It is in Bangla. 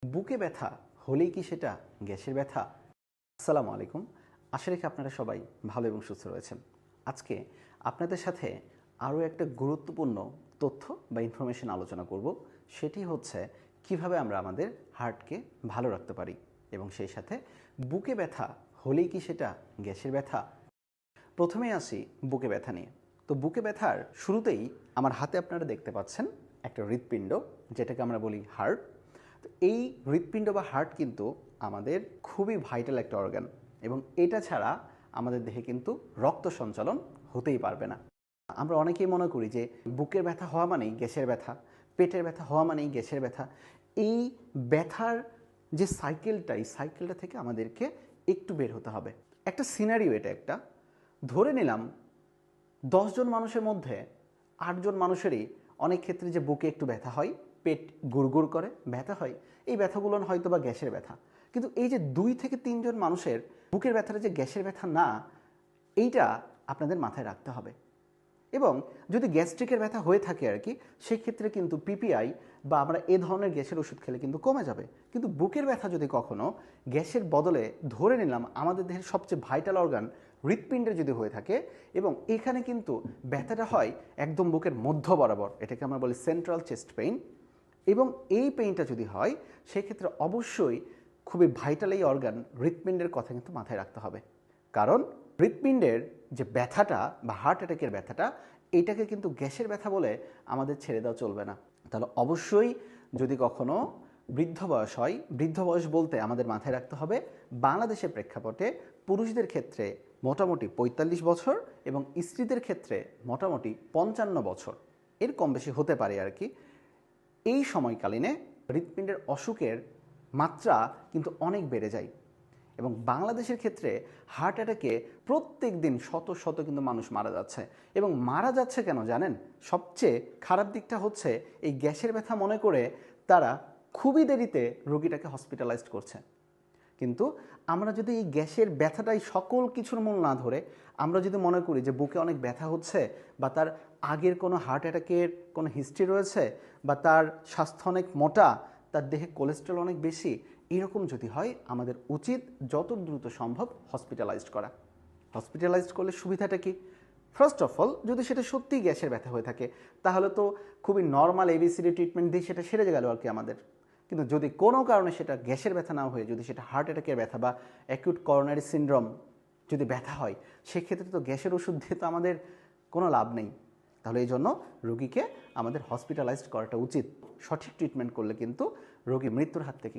বুকে ব্যথা হলেই কি সেটা গ্যাসের ব্যথা? আসসালামু আলাইকুম। আশা রাখি আপনারা সবাই ভালো এবং সুস্থ রয়েছেন। আজকে আপনাদের সাথে আরও একটা গুরুত্বপূর্ণ তথ্য বা ইনফরমেশন আলোচনা করব। সেটি হচ্ছে কিভাবে আমরা আমাদের হার্টকে ভালো রাখতে পারি এবং সেই সাথে বুকে ব্যথা হলেই কি সেটা গ্যাসের ব্যথা? প্রথমেই আসি বুকে ব্যথা নিয়ে। তো বুকে ব্যথার শুরুতেই আমার হাতে আপনারা দেখতে পাচ্ছেন একটা হৃৎপিণ্ড, যেটাকে আমরা বলি হার্ট। তো এই হৃৎপিণ্ড বা হার্ট কিন্তু আমাদের খুবই ভাইটাল একটা অর্গান এবং এটা ছাড়া আমাদের দেহে কিন্তু রক্ত সঞ্চালন হতেই পারবে না। আমরা অনেকেই মনে করি যে বুকের ব্যথা হওয়া মানেই গ্যাসের ব্যথা, পেটের ব্যথা হওয়া মানেই গ্যাসের ব্যথা। এই ব্যথার যে সাইকেলটা, এই সাইকেলটা থেকে আমাদেরকে একটু বের হতে হবে। একটা সিনারিও, এটা একটা ধরে নিলাম 10 জন মানুষের মধ্যে 8 জন মানুষেরই অনেক ক্ষেত্রে যে বুকে একটু ব্যথা হয়, পেট গুড়গুড় করে ব্যথা হয়, এই ব্যথাগুলো হয়তো বা গ্যাসের ব্যথা। কিন্তু এই যে 2 থেকে 3 জন মানুষের বুকের ব্যথাটা যে গ্যাসের ব্যথা না, এইটা আপনাদের মাথায় রাখতে হবে। এবং যদি গ্যাস্ট্রিকের ব্যথা হয়ে থাকে আর কি, সেক্ষেত্রে কিন্তু পিপিআই বা আমরা এ ধরনের গ্যাসের ওষুধ খেলে কিন্তু কমে যাবে। কিন্তু বুকের ব্যথা যদি কখনো গ্যাসের বদলে ধরে নিলাম আমাদের দেহের সবচেয়ে ভাইটাল অর্গান হৃৎপিণ্ডের যদি হয়ে থাকে এবং এখানে কিন্তু ব্যথাটা হয় একদম বুকের মধ্য বরাবর, এটাকে আমরা বলি সেন্ট্রাল চেস্ট পেইন, এবং এই পেইনটা যদি হয় সেক্ষেত্রে অবশ্যই খুবই ভাইটাল এই অর্গান হৃৎপিণ্ডের কথা কিন্তু মাথায় রাখতে হবে। কারণ হৃৎপিণ্ডের যে ব্যথাটা বা হার্ট অ্যাটাকের ব্যথাটা, এইটাকে কিন্তু গ্যাসের ব্যথা বলে আমাদের ছেড়ে দেওয়া চলবে না। তাহলে অবশ্যই যদি কখনো বৃদ্ধ বয়স হয়, বৃদ্ধ বয়স বলতে আমাদের মাথায় রাখতে হবে বাংলাদেশের প্রেক্ষাপটে পুরুষদের ক্ষেত্রে মোটামুটি 45 বছর এবং স্ত্রীদের ক্ষেত্রে মোটামুটি 55 বছর, এর কম বেশি হতে পারে আর কি। এই সময়কালীনে হৃৎপিণ্ডের অসুখের মাত্রা কিন্তু অনেক বেড়ে যায় এবং বাংলাদেশের ক্ষেত্রে হার্ট অ্যাটাকে প্রত্যেক দিন শত শত কিন্তু মানুষ মারা যাচ্ছে। এবং মারা যাচ্ছে কেন জানেন? সবচেয়ে খারাপ দিকটা হচ্ছে এই গ্যাসের ব্যথা মনে করে তারা খুবই দেরিতে রোগীটাকে হসপিটালাইজড করছে। কিন্তু আমরা যদি এই গ্যাসের ব্যথাটাই সকল কিছুর মূল না ধরে আমরা যদি মনে করি যে বুকে অনেক ব্যথা হচ্ছে বা তার আগের কোনো হার্ট অ্যাটাকের কোনো হিস্ট্রি রয়েছে বা তার স্বাস্থ্য অনেক মোটা, তার দেহে কোলেস্ট্রল অনেক বেশি, এরকম যদি হয় আমাদের উচিত যত দ্রুত সম্ভব হসপিটালাইজড করা। হসপিটালাইজড করলে সুবিধাটা কি? ফার্স্ট অফ অল, যদি সেটা সত্যিই গ্যাসের ব্যথা হয়ে থাকে তাহলে তো খুবই নর্মাল এবিসিডি ট্রিটমেন্ট দিয়ে সেটা সেরে গেল আর কি আমাদের। কিন্তু যদি কোনো কারণে সেটা গ্যাসের ব্যথা না হয়ে যদি সেটা হার্ট অ্যাটাকের ব্যথা বা অ্যাকিউট করোনারি সিনড্রোম যদি ব্যথা হয়, সেক্ষেত্রে তো গ্যাসের ওষুধ দিয়ে তো আমাদের কোনো লাভ নেই। তাহলে এই জন্য রোগীকে আমাদের হসপিটালাইজড করাটা উচিত। সঠিক ট্রিটমেন্ট করলে কিন্তু রোগী মৃত্যুর হাত থেকে